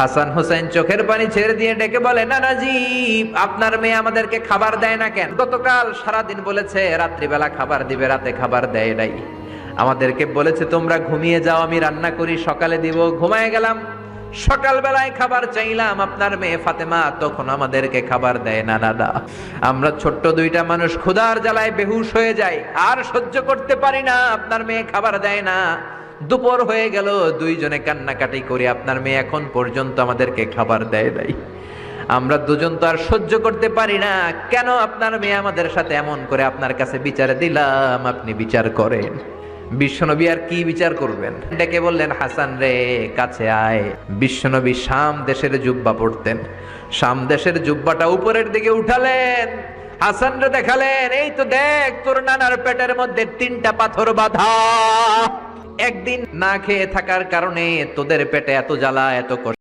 হাসান হোসেন চোখের পানি ছেড়ে দিয়ে ডেকে বলে, নানাজি আপনার মেয়ে আমাদেরকে খাবার দেয় না কেন? গতকাল সারাদিন বলেছে রাত্রিবেলা খাবার দিবে, রাতে খাবার দেয় নাই। আমাদেরকে বলেছে তোমরা ঘুমিয়ে যাও, আমি রান্না করি সকালে দিব। ঘুমায় গেলাম, সকালবেলায় খাবার চাইলাম, আপনার মেয়ে ফাতেমা তখন আমাদেরকে খাবার দেয় না। দাদা, আমরা ছোট্ট দুইটা মানুষ ক্ষুধার জ্বালায় বেহুশ হয়ে যাই, আর সহ্য করতে পারি না, আপনার মেয়ে খাবার দেয় না। দুপুর হয়ে গেল, দুইজনে কান্নাকাটি করে আপনার মেয়ে এখন পর্যন্ত আমাদেরকে খাবার দেয় নাই। আমরা দুজন তো আর সহ্য করতে পারি না, কেন আপনার মেয়ে আমাদের সাথে এমন করে? আপনার কাছে বিচার দিলাম, আপনি বিচার করেন। বিশ্বনবী আর কি বিচার করবেন? ডেকে বললেন, হাসান রে কাছে আয়। বিশ্বনবী শাম দেশের জুব্বা পড়তেন, শাম দেশের জুব্বাটা উপরের দিকে উঠালেন, হাসান রে দেখালেন, এই তো দেখ তোর নানার পেটের মধ্যে 3টা পাথর বাঁধা। একদিন না খেয়ে থাকার কারণে তোদের পেটে এত জ্বালা, এত কষ্ট।